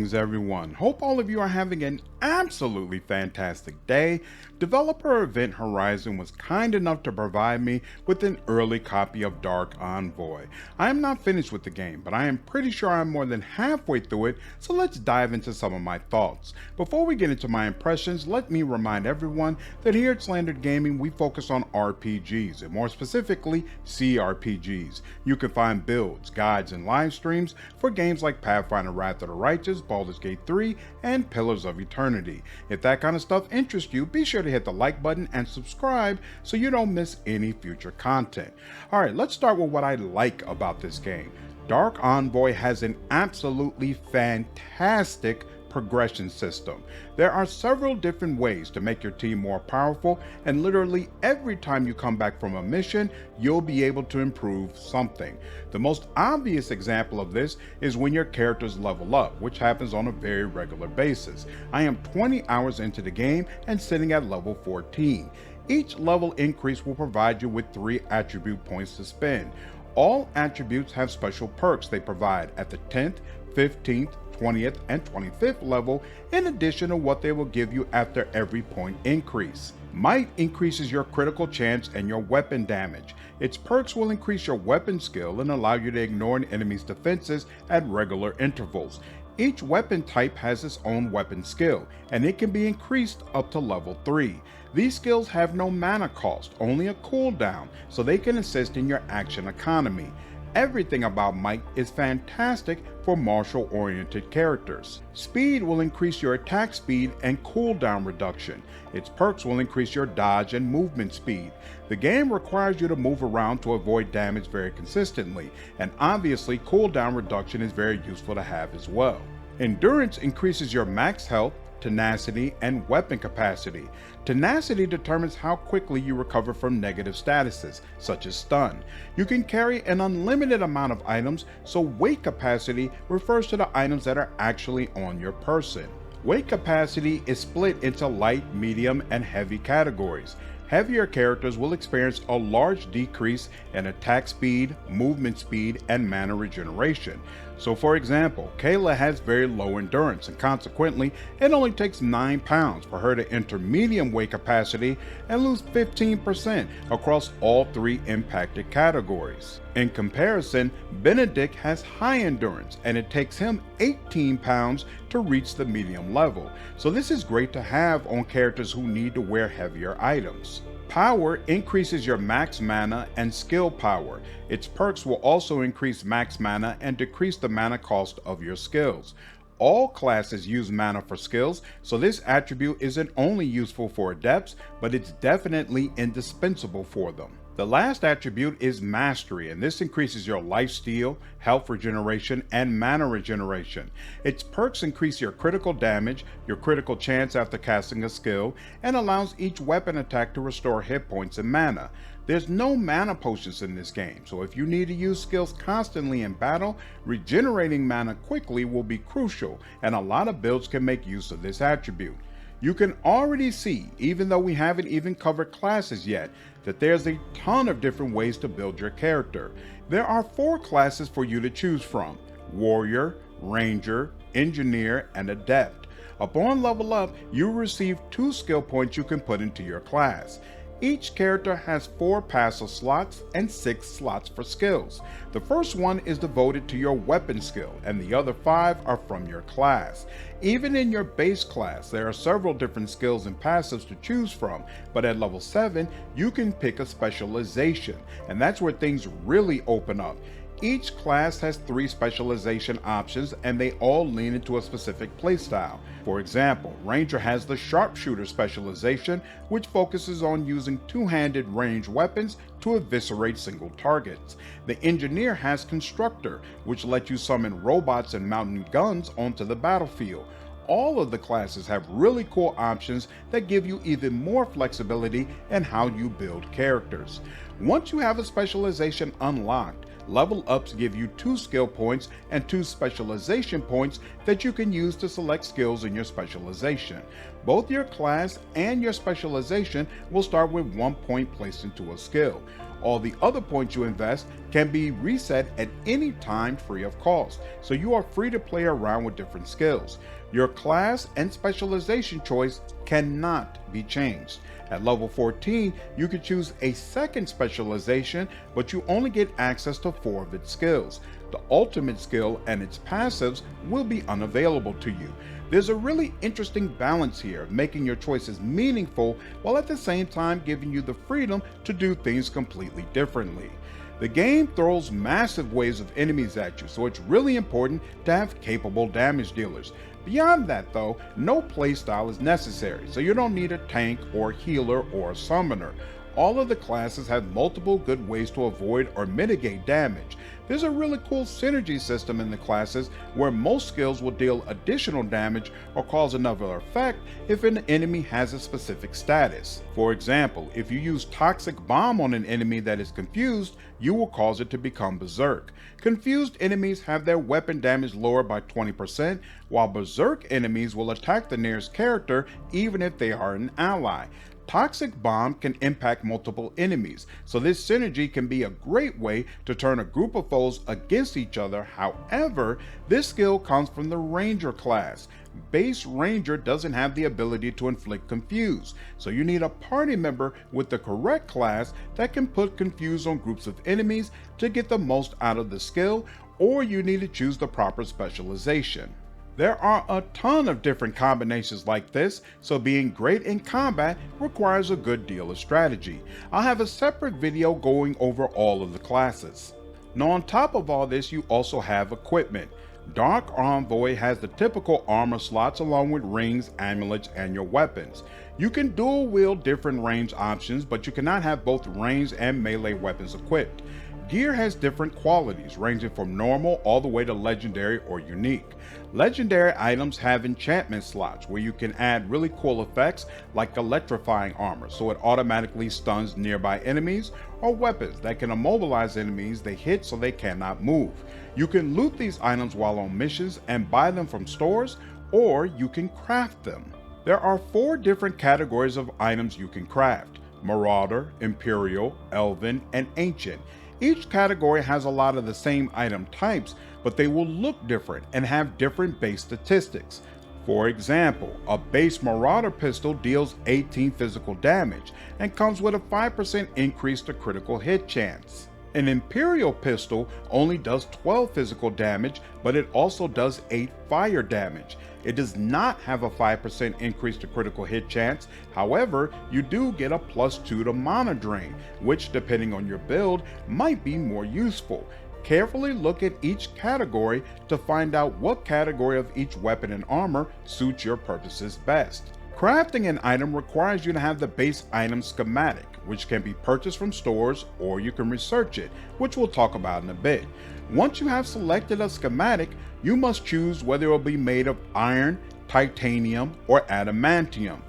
Greetings everyone. Hope all of you are having an absolutely fantastic day. Developer Event Horizon was kind enough to provide me with an early copy of Dark Envoy. I am not finished with the game, but I am pretty sure I'm more than halfway through it, so let's dive into some of my thoughts. Before we get into my impressions, let me remind everyone that here at Slandered Gaming we focus on RPGs, and more specifically cRPGs. You can find builds, guides, and live streams for games like Pathfinder Wrath of the Righteous, Baldur's Gate 3, and Pillars of Eternity. If that kind of stuff interests you, be sure to hit the like button and subscribe so you don't miss any future content. Alright, let's start with what I like about this game. Dark Envoy has an absolutely fantastic progression system. There are several different ways to make your team more powerful, and literally every time you come back from a mission, you'll be able to improve something. The most obvious example of this is when your characters level up, which happens on a very regular basis. I am 20 hours into the game and sitting at level 14. Each level increase will provide you with 3 attribute points to spend. All attributes have special perks they provide at the 10th, 15th, 20th, and 25th level, in addition to what they will give you after every point increase. Might increases your critical chance and your weapon damage. Its perks will increase your weapon skill and allow you to ignore an enemy's defenses at regular intervals. Each weapon type has its own weapon skill, and it can be increased up to level 3. These skills have no mana cost, only a cooldown, so they can assist in your action economy. Everything about Might is fantastic for martial-oriented characters. Speed will increase your attack speed and cooldown reduction. Its perks will increase your dodge and movement speed. The game requires you to move around to avoid damage very consistently, and obviously cooldown reduction is very useful to have as well. Endurance increases your max health, tenacity, and weapon capacity. Tenacity determines how quickly you recover from negative statuses, such as stun. You can carry an unlimited amount of items, so weight capacity refers to the items that are actually on your person. Weight capacity is split into light, medium, and heavy categories. Heavier characters will experience a large decrease in attack speed, movement speed, and mana regeneration. So for example, Kayla has very low endurance, and consequently it only takes 9 pounds for her to enter medium weight capacity and lose 15% across all 3 impacted categories. In comparison, Benedict has high endurance, and it takes him 18 pounds to reach the medium level. So this is great to have on characters who need to wear heavier items. Power increases your max mana and skill power. Its perks will also increase max mana and decrease the mana cost of your skills. All classes use mana for skills, so this attribute isn't only useful for adepts, but it's definitely indispensable for them. The last attribute is Mastery, and this increases your lifesteal, health regeneration, and mana regeneration. Its perks increase your critical damage, your critical chance after casting a skill, and allows each weapon attack to restore hit points and mana. There's no mana potions in this game, so if you need to use skills constantly in battle, regenerating mana quickly will be crucial, and a lot of builds can make use of this attribute. You can already see, even though we haven't even covered classes yet, that there's a ton of different ways to build your character. There are 4 classes for you to choose from: Warrior, Ranger, Engineer, and Adept. Upon level up, you will receive 2 skill points you can put into your class. Each character has 4 passive slots and 6 slots for skills. The first one is devoted to your weapon skill, and the other 5 are from your class. Even in your base class, there are several different skills and passives to choose from, but at level 7, you can pick a specialization, and that's where things really open up. Each class has 3 specialization options, and they all lean into a specific playstyle. For example, Ranger has the Sharpshooter specialization, which focuses on using 2-handed ranged weapons to eviscerate single targets. The Engineer has Constructor, which lets you summon robots and mountain guns onto the battlefield. All of the classes have really cool options that give you even more flexibility in how you build characters. Once you have a specialization unlocked, level ups give you 2 skill points and 2 specialization points that you can use to select skills in your specialization. Both your class and your specialization will start with 1 point placed into a skill. All the other points you invest can be reset at any time free of cost, so you are free to play around with different skills. Your class and specialization choice cannot be changed. At level 14, you can choose a second specialization, but you only get access to 4 of its skills. The ultimate skill and its passives will be unavailable to you. There's a really interesting balance here, making your choices meaningful while at the same time giving you the freedom to do things completely differently. The game throws massive waves of enemies at you, so it's really important to have capable damage dealers. Beyond that though, no playstyle is necessary, so you don't need a tank or healer or a summoner. All of the classes have multiple good ways to avoid or mitigate damage. There's a really cool synergy system in the classes where most skills will deal additional damage or cause another effect if an enemy has a specific status. For example, if you use Toxic Bomb on an enemy that is confused, you will cause it to become Berserk. Confused enemies have their weapon damage lowered by 20%, while Berserk enemies will attack the nearest character even if they are an ally. Toxic Bomb can impact multiple enemies, so this synergy can be a great way to turn a group of foes against each other. However, this skill comes from the Ranger class. Base Ranger doesn't have the ability to inflict Confuse, so you need a party member with the correct class that can put Confuse on groups of enemies to get the most out of the skill, or you need to choose the proper specialization. There are a ton of different combinations like this, so being great in combat requires a good deal of strategy. I'll have a separate video going over all of the classes. Now on top of all this, you also have equipment. Dark Envoy has the typical armor slots along with rings, amulets, and your weapons. You can dual wield different range options, but you cannot have both ranged and melee weapons equipped. Gear has different qualities, ranging from normal all the way to legendary or unique. Legendary items have enchantment slots where you can add really cool effects like electrifying armor, so it automatically stuns nearby enemies, or weapons that can immobilize enemies they hit so they cannot move. You can loot these items while on missions and buy them from stores, or you can craft them. There are 4 different categories of items you can craft: Marauder, Imperial, Elven, and Ancient. Each category has a lot of the same item types, but they will look different and have different base statistics. For example, a base Marauder pistol deals 18 physical damage and comes with a 5% increase to critical hit chance. An Imperial pistol only does 12 physical damage, but it also does 8 fire damage. It does not have a 5% increase to critical hit chance. However, you do get a +2 to mana drain, which depending on your build might be more useful. Carefully look at each category to find out what category of each weapon and armor suits your purposes best. Crafting an item requires you to have the base item schematic, which can be purchased from stores, or you can research it, which we'll talk about in a bit. Once you have selected a schematic, you must choose whether it will be made of iron, titanium, or adamantium.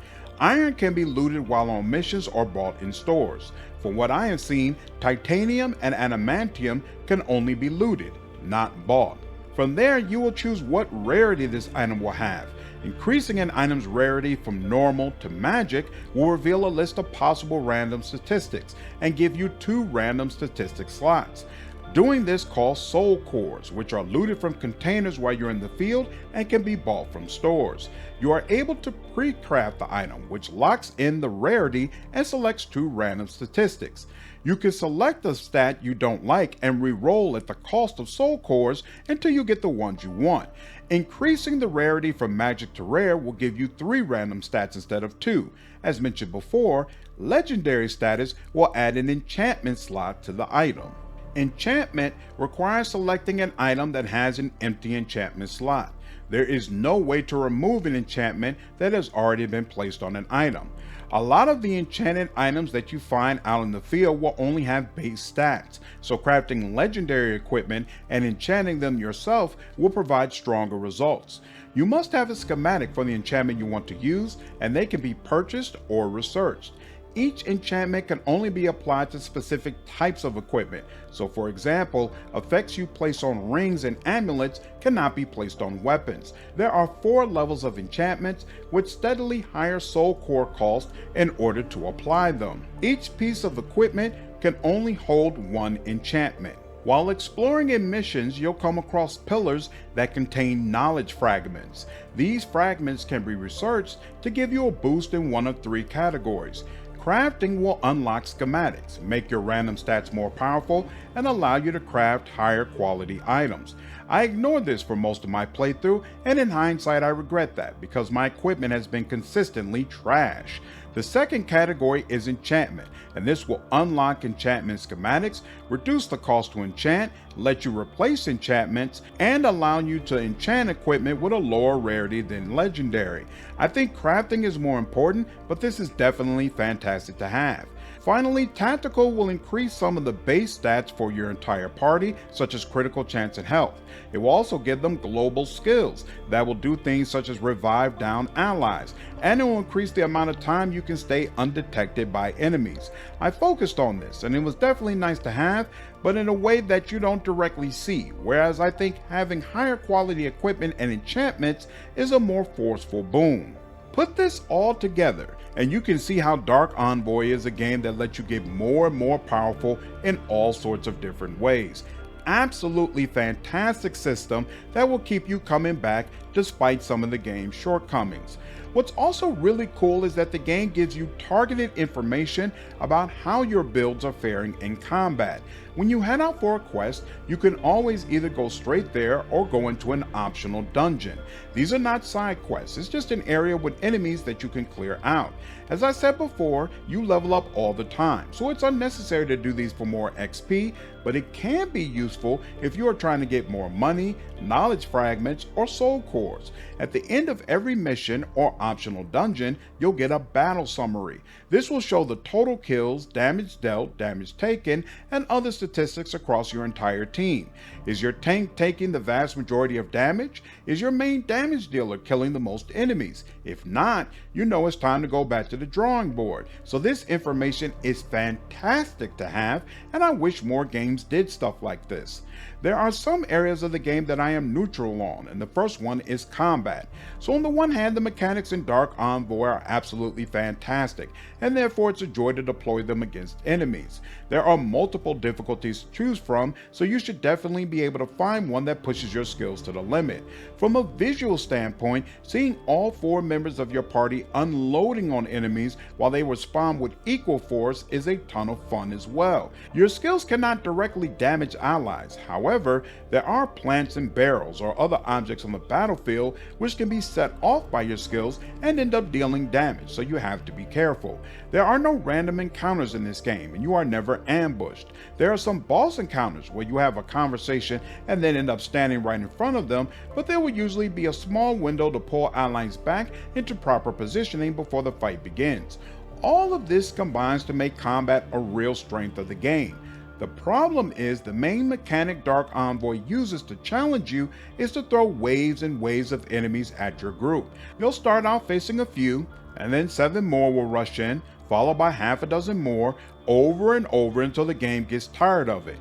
Iron can be looted while on missions or bought in stores. From what I have seen, titanium and adamantium can only be looted, not bought. From there, you will choose what rarity this item will have. Increasing an item's rarity from normal to magic will reveal a list of possible random statistics and give you 2 random statistic slots. Doing this costs soul cores, which are looted from containers while you're in the field and can be bought from stores. You are able to pre-craft the item, which locks in the rarity and selects 2 random statistics. You can select a stat you don't like and re-roll at the cost of soul cores until you get the ones you want. Increasing the rarity from magic to rare will give you 3 random stats instead of 2. As mentioned before, legendary status will add an enchantment slot to the item. Enchantment requires selecting an item that has an empty enchantment slot. There is no way to remove an enchantment that has already been placed on an item. A lot of the enchanted items that you find out in the field will only have base stats, so crafting legendary equipment and enchanting them yourself will provide stronger results. You must have a schematic for the enchantment you want to use, and they can be purchased or researched. Each enchantment can only be applied to specific types of equipment, so for example, effects you place on rings and amulets cannot be placed on weapons. There are 4 levels of enchantments with steadily higher soul core cost in order to apply them. Each piece of equipment can only hold one enchantment. While exploring in missions, you'll come across pillars that contain knowledge fragments. These fragments can be researched to give you a boost in one of 3 categories. Crafting will unlock schematics, make your random stats more powerful, and allow you to craft higher quality items. I ignored this for most of my playthrough, and in hindsight I regret that because my equipment has been consistently trash. The second category is enchantment, and this will unlock enchantment schematics, reduce the cost to enchant, let you replace enchantments, and allow you to enchant equipment with a lower rarity than legendary. I think crafting is more important, but this is definitely fantastic to have. Finally, tactical will increase some of the base stats for your entire party, such as critical chance and health. It will also give them global skills that will do things such as revive down allies, and it will increase the amount of time you can stay undetected by enemies. I focused on this, and it was definitely nice to have, but in a way that you don't directly see, whereas I think having higher quality equipment and enchantments is a more forceful boon. Put this all together, and you can see how Dark Envoy is a game that lets you get more and more powerful in all sorts of different ways. Absolutely fantastic system that will keep you coming back despite some of the game's shortcomings. What's also really cool is that the game gives you targeted information about how your builds are faring in combat. When you head out for a quest, you can always either go straight there or go into an optional dungeon. These are not side quests, it's just an area with enemies that you can clear out. As I said before, you level up all the time, so it's unnecessary to do these for more XP, but it can be useful if you are trying to get more money, knowledge fragments, or soul cores. At the end of every mission or optional dungeon, you'll get a battle summary. This will show the total kills, damage dealt, damage taken, and other statistics across your entire team. Is your tank taking the vast majority of damage? Is your main damage dealer killing the most enemies? If not, you know it's time to go back to the drawing board. So this information is fantastic to have, and I wish more games did stuff like this. There are some areas of the game that I am neutral on, and the first one is combat. So on the one hand, the mechanics in Dark Envoy are absolutely fantastic, and therefore it's a joy to deploy them against enemies. There are multiple difficulties to choose from, so you should definitely be able to find one that pushes your skills to the limit. From a visual standpoint, seeing all 4 members of your party unloading on enemies while they respond with equal force is a ton of fun as well. Your skills cannot directly damage allies, however, there are plants and barrels or other objects on the battlefield which can be set off by your skills and end up dealing damage, so you have to be careful. There are no random encounters in this game, and you are never ambushed. There are some boss encounters where you have a conversation and then end up standing right in front of them, but there will usually be a small window to pull allies back into proper positioning before the fight begins. All of this combines to make combat a real strength of the game. The problem is the main mechanic Dark Envoy uses to challenge you is to throw waves and waves of enemies at your group. You'll start out facing a few, and then 7 more will rush in, followed by half a dozen more, over and over until the game gets tired of it.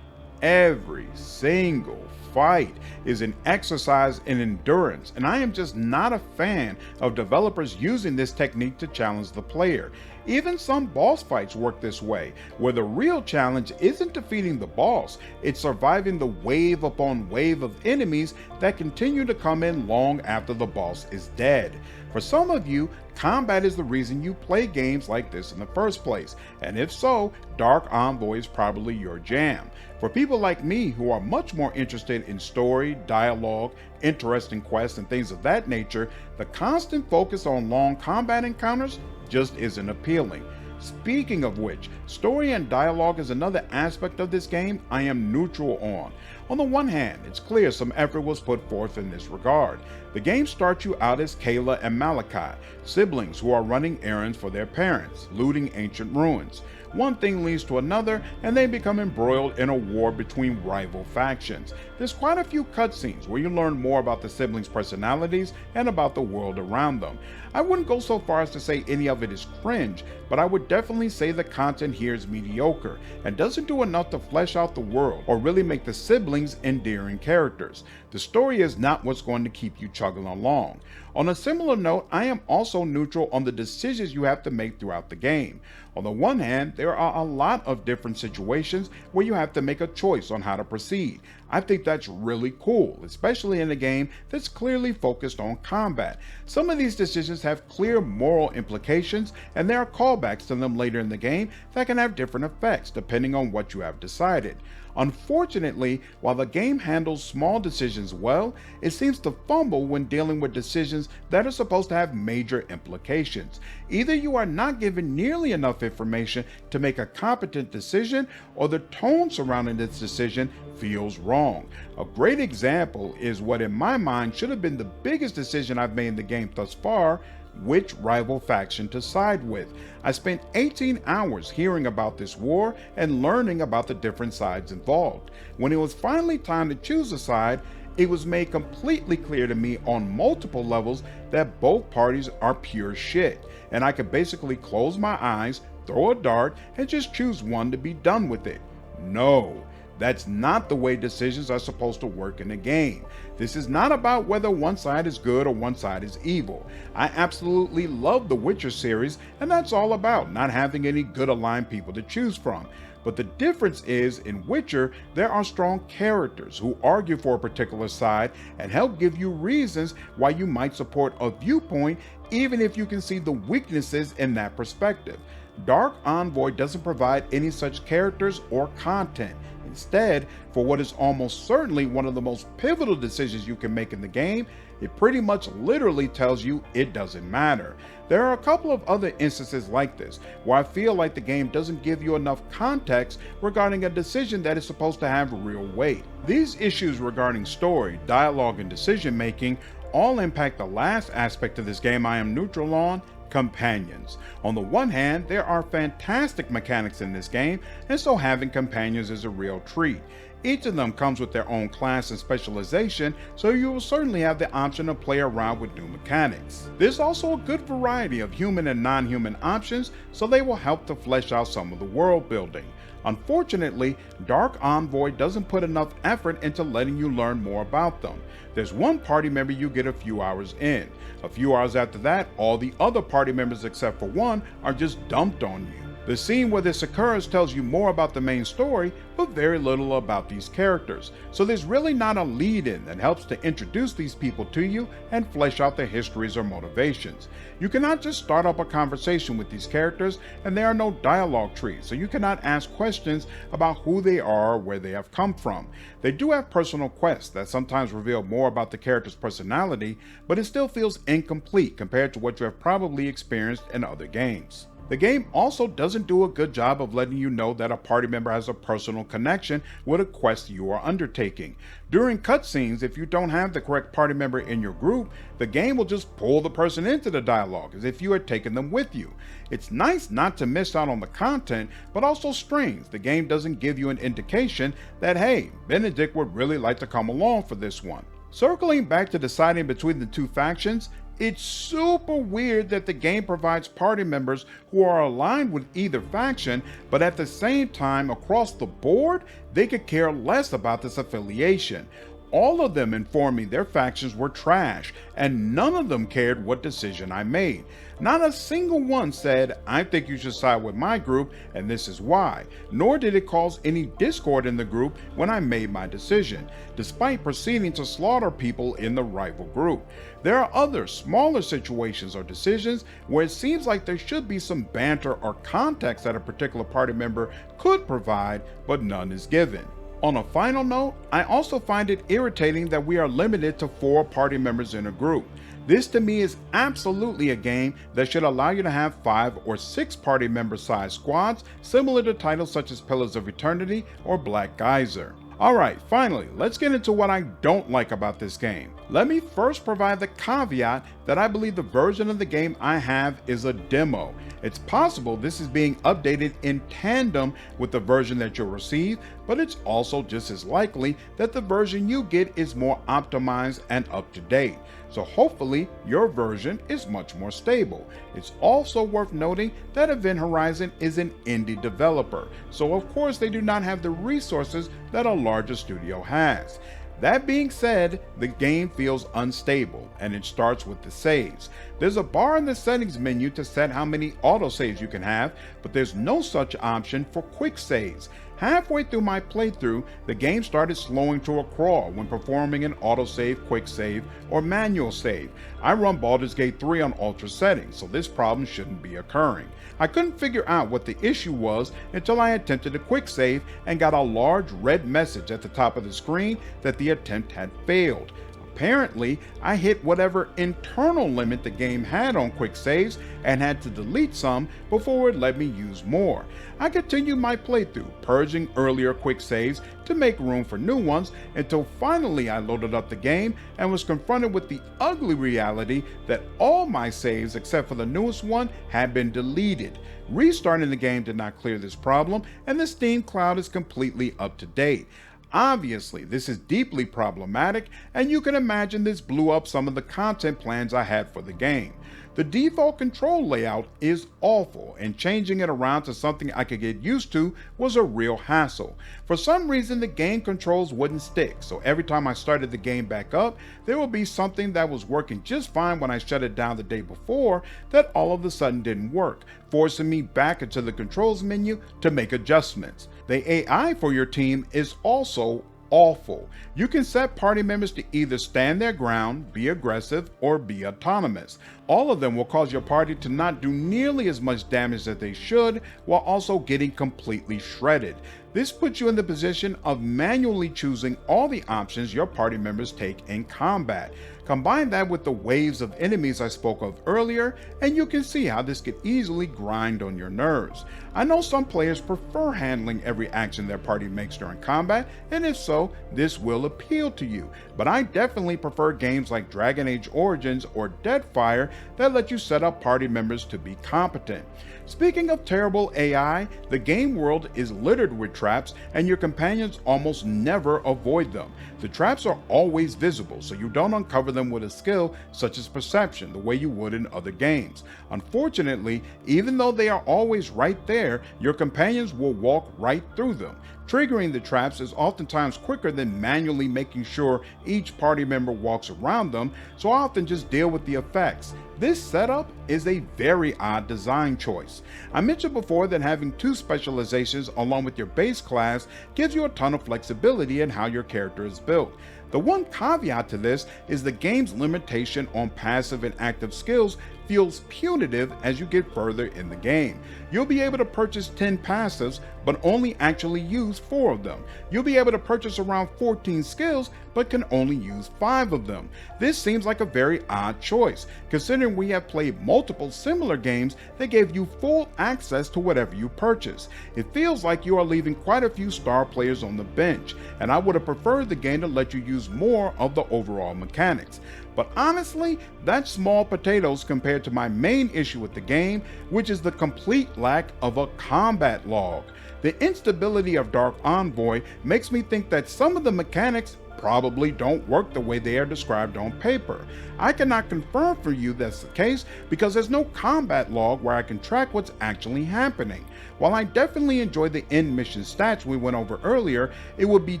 Every single fight is an exercise in endurance, and I am just not a fan of developers using this technique to challenge the player. Even some boss fights work this way, where the real challenge isn't defeating the boss, it's surviving the wave upon wave of enemies that continue to come in long after the boss is dead. For some of you, combat is the reason you play games like this in the first place, and if so, Dark Envoy is probably your jam. For people like me who are much more interested in story, dialogue, interesting quests, and things of that nature, the constant focus on long combat encounters just isn't appealing. Speaking of which, story and dialogue is another aspect of this game I am neutral on. On the one hand, it's clear some effort was put forth in this regard. The game starts you out as Kayla and Malachi, siblings who are running errands for their parents, looting ancient ruins. One thing leads to another, and they become embroiled in a war between rival factions. There's quite a few cutscenes where you learn more about the siblings' personalities and about the world around them. I wouldn't go so far as to say any of it is cringe, but I would definitely say the content here is mediocre and doesn't do enough to flesh out the world or really make the siblings endearing characters. The story is not what's going to keep you chugging along. On a similar note, I am also neutral on the decisions you have to make throughout the game. On the one hand, there are a lot of different situations where you have to make a choice on how to proceed. I think that's really cool, especially in a game that's clearly focused on combat. Some of these decisions have clear moral implications, and there are callbacks to them later in the game that can have different effects depending on what you have decided. Unfortunately, while the game handles small decisions well, it seems to fumble when dealing with decisions that are supposed to have major implications. Either you are not given nearly enough information to make a competent decision, or the tone surrounding this decision feels wrong. A great example is what in my mind should have been the biggest decision I've made in the game thus far: which rival faction to side with. I spent 18 hours hearing about this war and learning about the different sides involved. When it was finally time to choose a side, it was made completely clear to me on multiple levels that both parties are pure shit, and I could basically close my eyes, throw a dart, and just choose one to be done with it. No. That's not the way decisions are supposed to work in a game. This is not about whether one side is good or one side is evil. I absolutely love the Witcher series, and that's all about not having any good aligned people to choose from. But the difference is, in Witcher, there are strong characters who argue for a particular side and help give you reasons why you might support a viewpoint, even if you can see the weaknesses in that perspective. Dark Envoy doesn't provide any such characters or content. Instead, for what is almost certainly one of the most pivotal decisions you can make in the game, it pretty much literally tells you it doesn't matter. There are a couple of other instances like this, where I feel like the game doesn't give you enough context regarding a decision that is supposed to have real weight. These issues regarding story, dialogue, and decision making all impact the last aspect of this game I am neutral on: companions. On the one hand, there are fantastic mechanics in this game, and so having companions is a real treat. Each of them comes with their own class and specialization, so you will certainly have the option to play around with new mechanics. There's also a good variety of human and non-human options, so they will help to flesh out some of the world building. Unfortunately, Dark Envoy doesn't put enough effort into letting you learn more about them. There's one party member you get a few hours in. A few hours after that, all the other party members except for one are just dumped on you. The scene where this occurs tells you more about the main story, but very little about these characters. So there's really not a lead-in that helps to introduce these people to you and flesh out their histories or motivations. You cannot just start up a conversation with these characters, and there are no dialogue trees, so you cannot ask questions about who they are or where they have come from. They do have personal quests that sometimes reveal more about the character's personality, but it still feels incomplete compared to what you have probably experienced in other games. The game also doesn't do a good job of letting you know that a party member has a personal connection with a quest you are undertaking. During cutscenes, if you don't have the correct party member in your group, the game will just pull the person into the dialogue as if you had taken them with you. It's nice not to miss out on the content, but also strange the game doesn't give you an indication that, hey, Benedict would really like to come along for this one. Circling back to deciding between the two factions, it's super weird that the game provides party members who are aligned with either faction, but at the same time, across the board, they could care less about this affiliation. All of them informed me their factions were trash, and none of them cared what decision I made. Not a single one said, I think you should side with my group, and this is why. Nor did it cause any discord in the group when I made my decision, despite proceeding to slaughter people in the rival group. There are other, smaller situations or decisions where it seems like there should be some banter or context that a particular party member could provide, but none is given. On a final note, I also find it irritating that we are limited to 4 party members in a group. This to me is absolutely a game that should allow you to have 5 or 6 party member sized squads, similar to titles such as Pillars of Eternity or Black Geyser. Alright, finally, let's get into what I don't like about this game. Let me first provide the caveat that I believe the version of the game I have is a demo. It's possible this is being updated in tandem with the version that you'll receive, but it's also just as likely that the version you get is more optimized and up to date. So hopefully your version is much more stable. It's also worth noting that Event Horizon is an indie developer, so of course they do not have the resources that a larger studio has. That being said, the game feels unstable, and it starts with the saves. There's a bar in the settings menu to set how many autosaves you can have, but there's no such option for quick saves. Halfway through my playthrough, the game started slowing to a crawl when performing an autosave, quick save, or manual save. I run Baldur's Gate 3 on ultra settings, so this problem shouldn't be occurring. I couldn't figure out what the issue was until I attempted a quick save and got a large red message at the top of the screen that the attempt had failed. Apparently, I hit whatever internal limit the game had on quick saves and had to delete some before it let me use more. I continued my playthrough, purging earlier quick saves to make room for new ones until finally I loaded up the game and was confronted with the ugly reality that all my saves except for the newest one had been deleted. Restarting the game did not clear this problem, and the Steam cloud is completely up to date. Obviously, this is deeply problematic, and you can imagine this blew up some of the content plans I had for the game. The default control layout is awful, and changing it around to something I could get used to was a real hassle. For some reason, the game controls wouldn't stick, so every time I started the game back up, there would be something that was working just fine when I shut it down the day before that all of a sudden didn't work, forcing me back into the controls menu to make adjustments. The AI for your team is also awful. You can set party members to either stand their ground, be aggressive, or be autonomous. All of them will cause your party to not do nearly as much damage as they should, while also getting completely shredded. This puts you in the position of manually choosing all the options your party members take in combat. Combine that with the waves of enemies I spoke of earlier, and you can see how this could easily grind on your nerves. I know some players prefer handling every action their party makes during combat, and if so, this will appeal to you. But I definitely prefer games like Dragon Age Origins or Deadfire that let you set up party members to be competent. Speaking of terrible AI, the game world is littered with traps, and your companions almost never avoid them. The traps are always visible, so you don't uncover them with a skill such as perception the way you would in other games. Unfortunately, even though they are always right there, your companions will walk right through them. Triggering the traps is oftentimes quicker than manually making sure each party member walks around them, so I often just deal with the effects. This setup is a very odd design choice. I mentioned before that having 2 specializations along with your base class gives you a ton of flexibility in how your character is built. The one caveat to this is the game's limitation on passive and active skills feels punitive as you get further in the game. You'll be able to purchase 10 passives, but only actually use 4 of them. You'll be able to purchase around 14 skills, but can only use 5 of them. This seems like a very odd choice, considering we have played multiple similar games that gave you full access to whatever you purchase. It feels like you are leaving quite a few star players on the bench, and I would have preferred the game to let you use more of the overall mechanics. But honestly, that's small potatoes compared to my main issue with the game, which is the complete lack of a combat log. The instability of Dark Envoy makes me think that some of the mechanics probably don't work the way they are described on paper. I cannot confirm for you that's the case because there's no combat log where I can track what's actually happening. While I definitely enjoy the end mission stats we went over earlier, it would be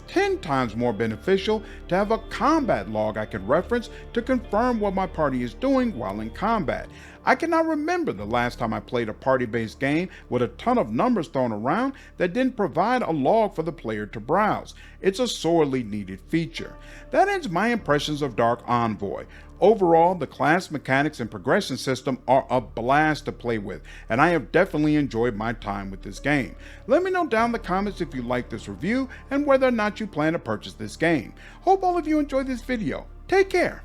10 times more beneficial to have a combat log I could reference to confirm what my party is doing while in combat. I cannot remember the last time I played a party-based game with a ton of numbers thrown around that didn't provide a log for the player to browse. It's a sorely needed feature. That ends my impressions of Dark Envoy. Overall, the class mechanics and progression system are a blast to play with, and I have definitely enjoyed my time with this game. Let me know down in the comments if you like this review and whether or not you plan to purchase this game. Hope all of you enjoyed this video. Take care.